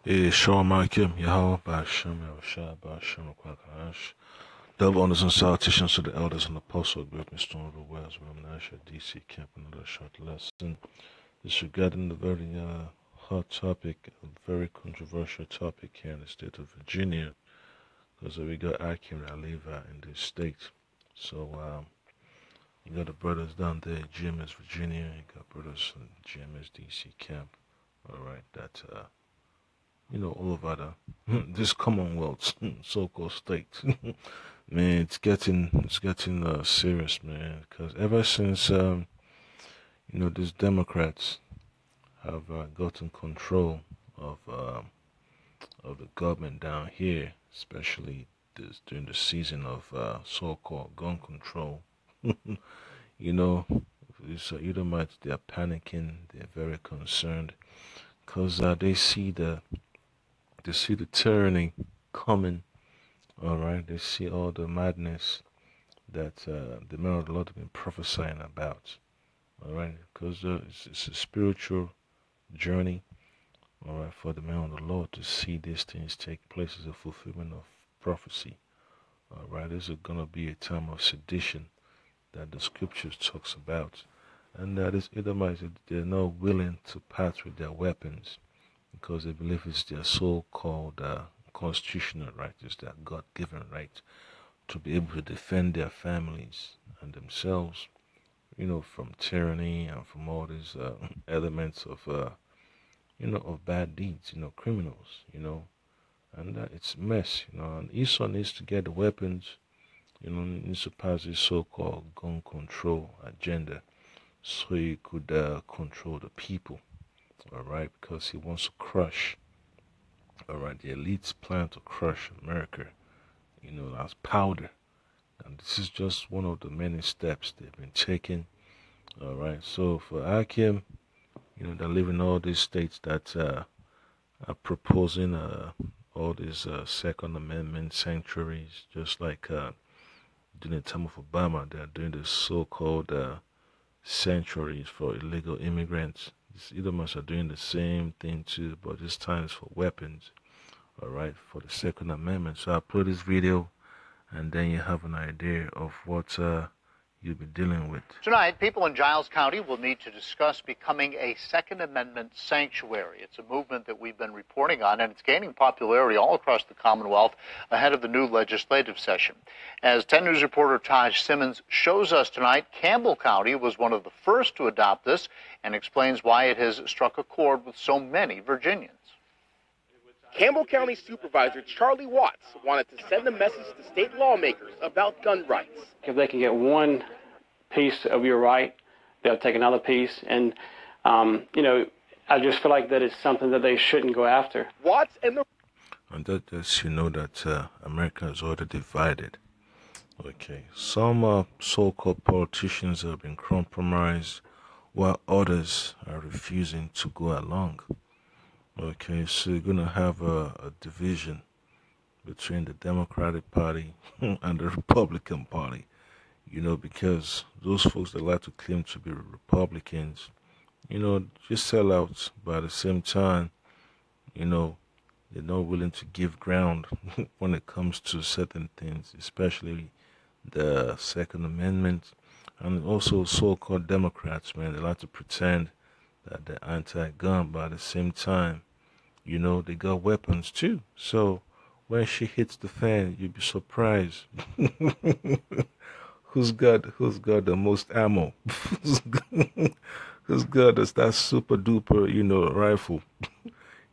Shalom Aleichem, Yahweh, Ba'ashem, Yahushua, Ba'ashem, Kwakanash. Double honors and salutations to the elders and apostles of Great Stone of the Wells, William Nash at DC Camp. Another short lesson. This regarding the very hot topic, a very controversial topic here in the state of Virginia, because we got Akim and Aliva in this state. So, you got the brothers down there, GMS Virginia, you got brothers in GMS DC Camp. Alright, that, all over this Commonwealth, so-called state. Man, it's getting serious, man. Because ever since these Democrats have gotten control of the government down here, especially during the season of so-called gun control. These Edomites, they are panicking. They're very concerned because they see the tyranny coming. All right, they see all the madness that the men of the Lord have been prophesying about. All right, because it's a spiritual journey. All right, for the men of the Lord to see these things take place as a fulfillment of prophecy. All right, this is gonna be a time of sedition that the scriptures talks about, and that is Edomites, they're not willing to part with their weapons, because they believe it's their so-called constitutional right, it's their God-given right to be able to defend their families and themselves, from tyranny and from all these elements of, of bad deeds, criminals, and it's mess, and Esau needs to get the weapons, needs to pass his so-called gun control agenda so he could control the people. All right, because he wants to crush. All right, the elites plan to crush America, as powder, and this is just one of the many steps they've been taking. All right, so for Akim, they live in all these states that are proposing all these Second Amendment sanctuaries, just like during the time of Obama, they're doing the so-called sanctuaries for illegal immigrants. These Edomites are doing the same thing too, but this time it's for weapons. All right, for the Second Amendment. So I'll play this video, and then you have an idea of what you'll be dealing with. Tonight, people in Giles County will need to discuss becoming a Second Amendment sanctuary. It's a movement that we've been reporting on, and it's gaining popularity all across the Commonwealth ahead of the new legislative session. As 10 News reporter Taj Simmons shows us tonight, Campbell County was one of the first to adopt this and explains why it has struck a chord with so many Virginians. Campbell County Supervisor Charlie Watts wanted to send a message to state lawmakers about gun rights. If they can get one piece of your right, they'll take another piece. And, I just feel like that it's something that they shouldn't go after. Watts and that lets you know that America is already divided. Okay, some so-called politicians have been compromised, while others are refusing to go along. Okay, so you're going to have a division between the Democratic Party and the Republican Party, because those folks that like to claim to be Republicans, just sell out, but at the same time, they're not willing to give ground when it comes to certain things, especially the Second Amendment, and also so-called Democrats, man, they like to pretend that they're anti-gun, but at the same time, they got weapons too. So when she hits the fan, you'd be surprised. who's got the most ammo? who's got that super duper, rifle?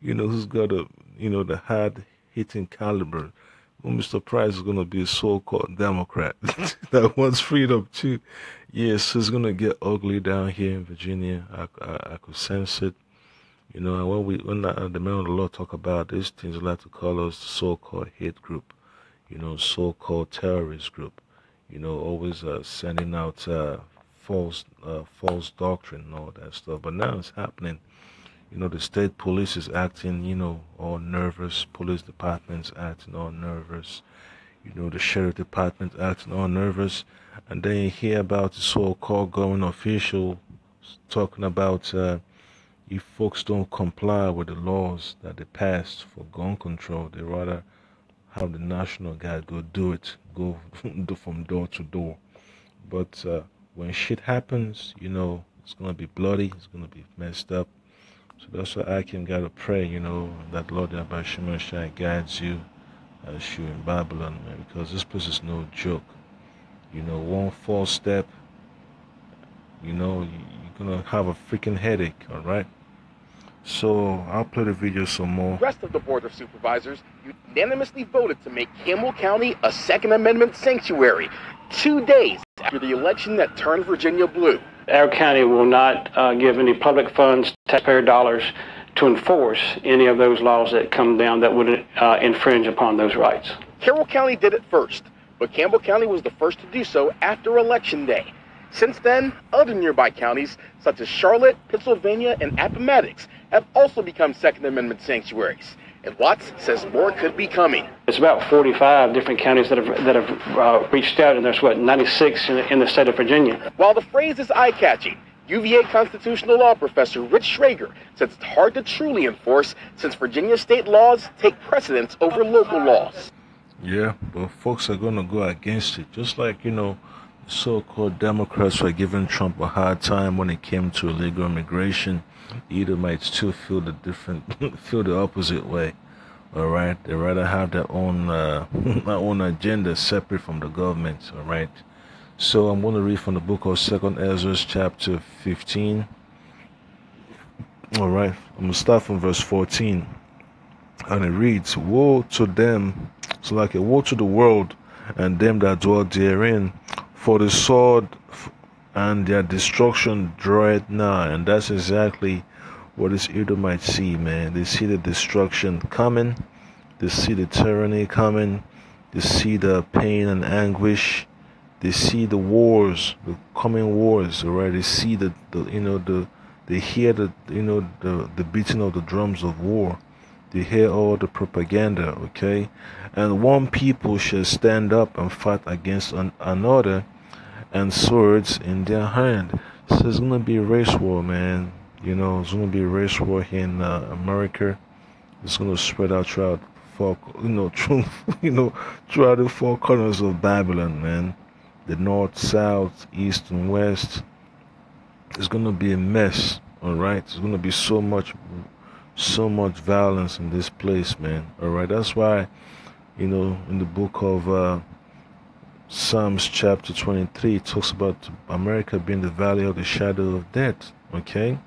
Who's got the hard hitting caliber? Won't be surprised it's gonna be a so-called Democrat that wants freedom too. Yes, it's gonna get ugly down here in Virginia. I could sense it. And when the men of the Lord talk about these things, they like to call us so-called hate group, so-called terrorist group, always sending out false doctrine and all that stuff. But now it's happening. The state police is acting, all nervous. Police departments acting all nervous. The sheriff department acting all nervous. And then you hear about the so-called government official talking about if folks don't comply with the laws that they passed for gun control, they rather have the National Guard go do it, go do from door to door. But when shit happens, you know, it's gonna be bloody, it's gonna be messed up. So that's why I can gotta pray, you know, that Lord Yabashimashai guides you as you in Babylon, man, because this place is no joke. You know, one false step, you know, you're gonna have a freaking headache, alright? So I'll play the video some more. The rest of the Board of Supervisors unanimously voted to make Campbell County a Second Amendment sanctuary 2 days after the election that turned Virginia blue. Our county will not give any public funds, taxpayer dollars, to enforce any of those laws that come down that would infringe upon those rights. Carroll County did it first, but Campbell County was the first to do so after Election Day. Since then, other nearby counties, such as Charlotte, Pittsylvania, and Appomattox, have also become Second Amendment sanctuaries. And Watts says more could be coming. It's about 45 different counties that have reached out, and there's, 96 in the state of Virginia. While the phrase is eye-catching, UVA constitutional law professor Rich Schrager says it's hard to truly enforce since Virginia state laws take precedence over local laws. Yeah, but folks are going to go against it. Just like, you know, so-called Democrats were giving Trump a hard time when it came to illegal immigration. Either might still feel the opposite way. All right, they rather have their own their own agenda separate from the government. All right. So I'm going to read from the book of 2 Ezra chapter 15. All right, I'm going to start from verse 14, and it reads, "Woe to them, so like a woe to the world and them that dwell therein, for the sword and their destruction draweth nigh." And that's exactly what this Edomite see, man. They see the destruction coming, they see the tyranny coming, they see the pain and anguish, they see the wars, the coming wars, right? They see they hear the beating of the drums of war. They hear all the propaganda, okay? And one people shall stand up and fight against another, and swords in their hand. So it's gonna be a race war, man. You know, it's gonna be a race war here in America. It's gonna spread out throughout throughout the four corners of Babylon, man. The north, south, east, and west. It's gonna be a mess. All right, it's gonna be so much violence in this place, man. All right, that's why, you know, in the book of Psalms chapter 23, it talks about America being the valley of the shadow of death. Okay,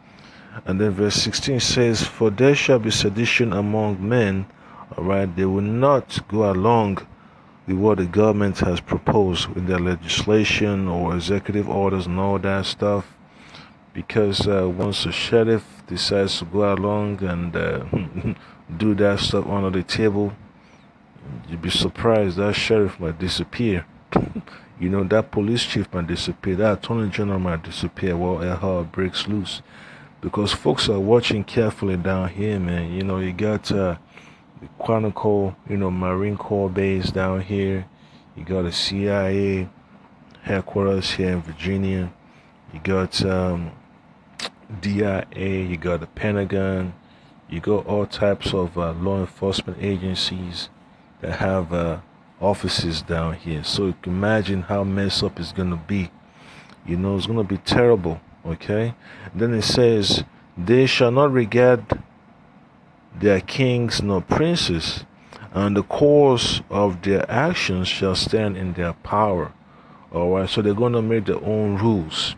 and then verse 16 says, "For there shall be sedition among men." All right, they will not go along with what the government has proposed in their legislation or executive orders and all that stuff, because once the sheriff decides to go along and do that stuff under the table, you'd be surprised that sheriff might disappear. You know, that police chief might disappear, that attorney general might disappear while hell breaks loose, because folks are watching carefully down here, man. You know, you got the Quantico, you know, Marine Corps base down here. You got the CIA headquarters here in Virginia. You got DIA. You got the Pentagon. You got all types of law enforcement agencies that have offices down here. So you can imagine how messed up it's gonna be. You know, it's gonna be terrible. Okay, and then it says, "They shall not regard their kings nor princes, and the course of their actions shall stand in their power." All right, so they're gonna make their own rules.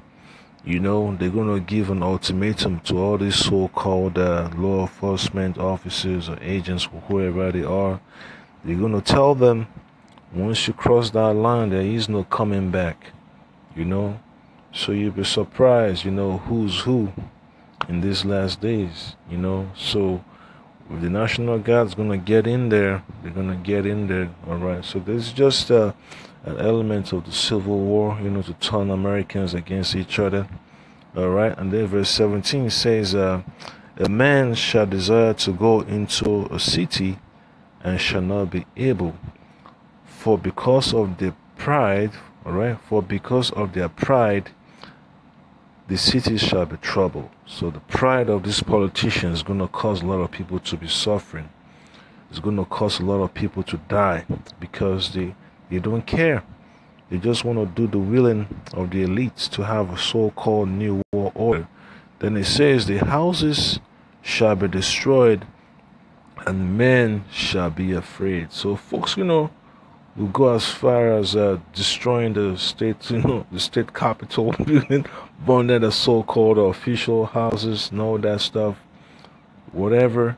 You know, they're gonna give an ultimatum to all these so-called law enforcement officers or agents, or whoever they are. They're gonna tell them, once you cross that line, there is no coming back. You know, so you'll be surprised, you know, who's who in these last days. You know, so if the National Guard's gonna get in there, they're gonna get in there. All right, so there's just an element of the Civil War, you know, to turn Americans against each other. All right, and then verse 17 says, "A man shall desire to go into a city and shall not be able, for because of their pride." All right, for because of their pride the cities shall be troubled. So the pride of these politicians is going to cause a lot of people to be suffering. It's going to cause a lot of people to die because they don't care. They just want to do the willing of the elites to have a so-called new world order. Then it says the houses shall be destroyed and men shall be afraid. So folks, will go as far as destroying the state, the state capitol building, burning the so-called official houses and all that stuff. Whatever,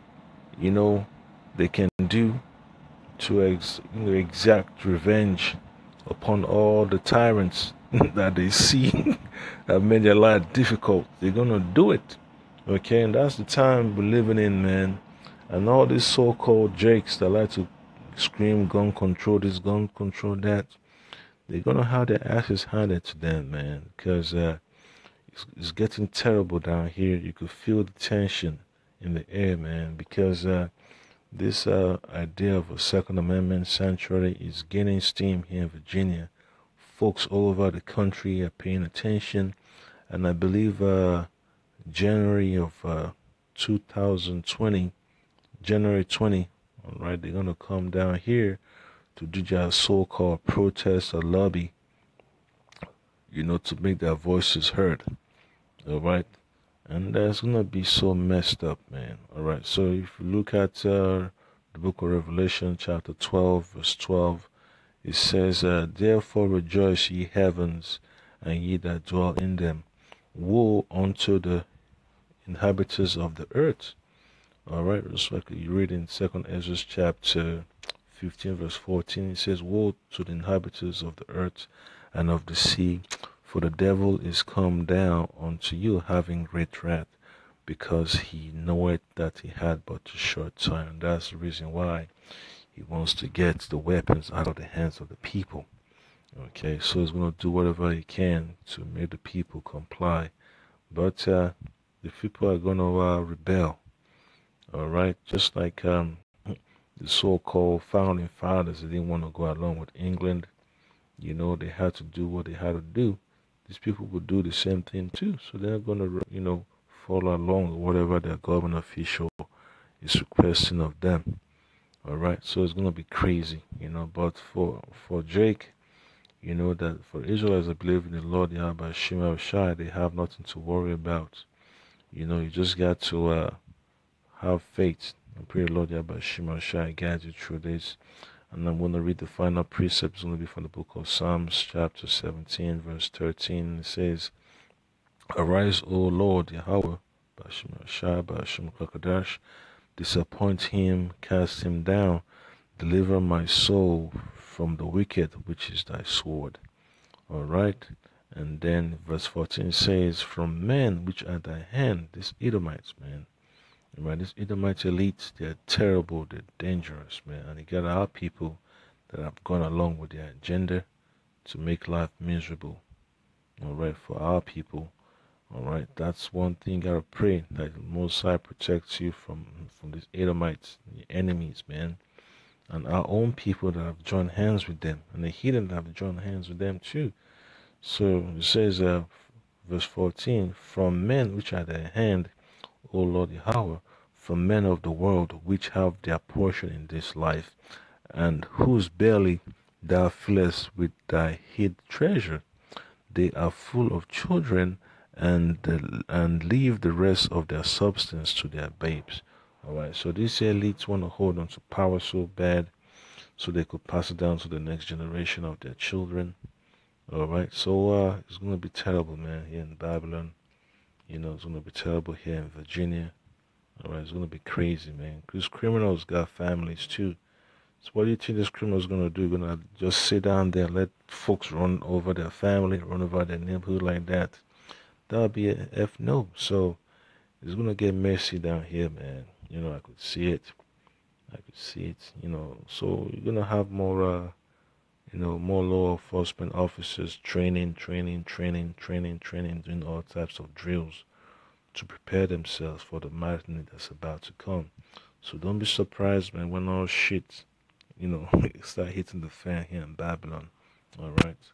they can do to exact revenge upon all the tyrants that they see that made their life difficult. They're gonna do it. Okay, and that's the time we're living in, man. And all these so-called jakes that like to scream gun control this, gun control that, they're gonna have their asses handed to them, man, because it's getting terrible down here. You could feel the tension in the air, man, because this idea of a Second Amendment sanctuary is gaining steam here in Virginia. Folks all over the country are paying attention, and I believe January of 2020, January 20, all right, they're gonna come down here to do their so-called protest or lobby, to make their voices heard. All right. And that's gonna be so messed up, man. All right. So if you look at the book of Revelation, chapter 12, verse 12, it says, "Therefore rejoice, ye heavens, and ye that dwell in them. Woe unto the inhabitants of the earth." All right. Just like you read in 2nd Ezra chapter 15, verse 14, it says, "Woe to the inhabitants of the earth and of the sea, for the devil is come down unto you, having great wrath, because he knoweth that he had but a short time." That's the reason why he wants to get the weapons out of the hands of the people. Okay, so he's going to do whatever he can to make the people comply. But the people are going to rebel. All right, just like the so-called founding fathers, they didn't want to go along with England. They had to do what they had to do. These people will do the same thing too. So they're going to, follow along with whatever their government official is requesting of them. All right. So it's going to be crazy, But for Drake, that for Israelites that believe in the Lord Yahweh Shema Shai, they have nothing to worry about. You just got to have faith and pray the Lord Yahweh Shema Shai guide you through this. And I'm going to read the final precept. It's going to be from the book of Psalms, chapter 17, verse 13. It says, "Arise, O Lord Yahweh, Ba'ashem Shai, Ba'ashem Kakadash, disappoint him, cast him down, deliver my soul from the wicked, which is thy sword." All right. And then verse 14 says, "From men which are thy hand," these Edomites, man. Right, these Edomite elites, they're terrible, they're dangerous, man. And you got our people that have gone along with their agenda to make life miserable. All right, for our people. All right, that's one thing you gotta pray, that the Most High protects you from these Edomites, the enemies, man. And our own people that have joined hands with them, and the heathen that have joined hands with them too. So it says, verse 14, "From men which are thy hand, O Lord Yahweh, from men of the world which have their portion in this life, and whose belly thou fillest with thy hid treasure. They are full of children, and leave the rest of their substance to their babes." All right, so these elites want to hold on to power so bad, so they could pass it down to the next generation of their children. All right, so it's gonna be terrible, man, here in Babylon. It's going to be terrible here in Virginia. All right, it's going to be crazy, man. Because criminals got families too. So what do you think this criminal's going to do? Going to just sit down there and let folks run over their family, run over their neighborhood like that? That'll be a F no. So it's going to get messy down here, man. I could see it. So you're going to have more, more law enforcement officers training, doing all types of drills to prepare themselves for the madness that's about to come. So don't be surprised, man, when all shit, start hitting the fan here in Babylon. All right.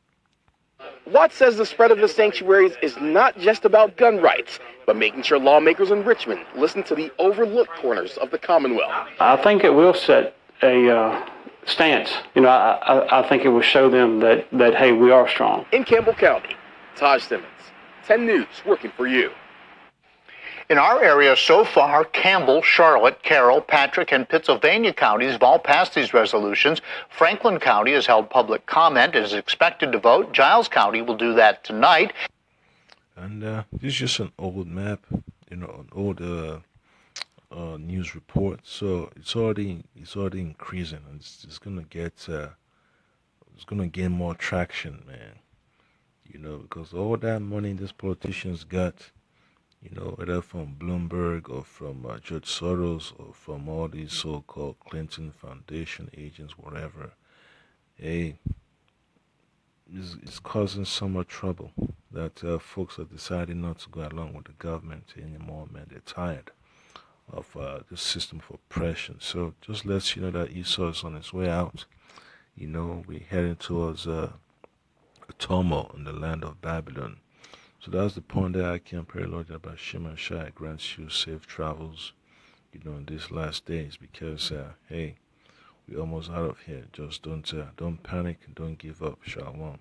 Watts says the spread of the sanctuaries is not just about gun rights, but making sure lawmakers in Richmond listen to the overlooked corners of the Commonwealth. I think it will set a stance. I think it will show them that, hey, we are strong. In Campbell County, Taj Simmons, 10 News, working for you. In our area so far, Campbell, Charlotte, Carroll, Patrick, and Pittsylvania counties have all passed these resolutions. Franklin County has held public comment and is expected to vote. Giles County will do that tonight. And this is just an old map, an old news report. So it's already increasing, and it's gonna gain more traction, man. Because all that money these politicians got. Whether from Bloomberg or from George Soros or from all these so-called Clinton Foundation agents, whatever, hey, it's causing so much trouble that folks are deciding not to go along with the government anymore, man. They're tired of the system of oppression. So just lets you know that Esau is on his way out. We're heading towards a turmoil in the land of Babylon. So that's the point that I can pray, Lord, about Shema Shai grants you safe travels, in these last days, because, hey, we're almost out of here. Just don't panic and don't give up. Shalom.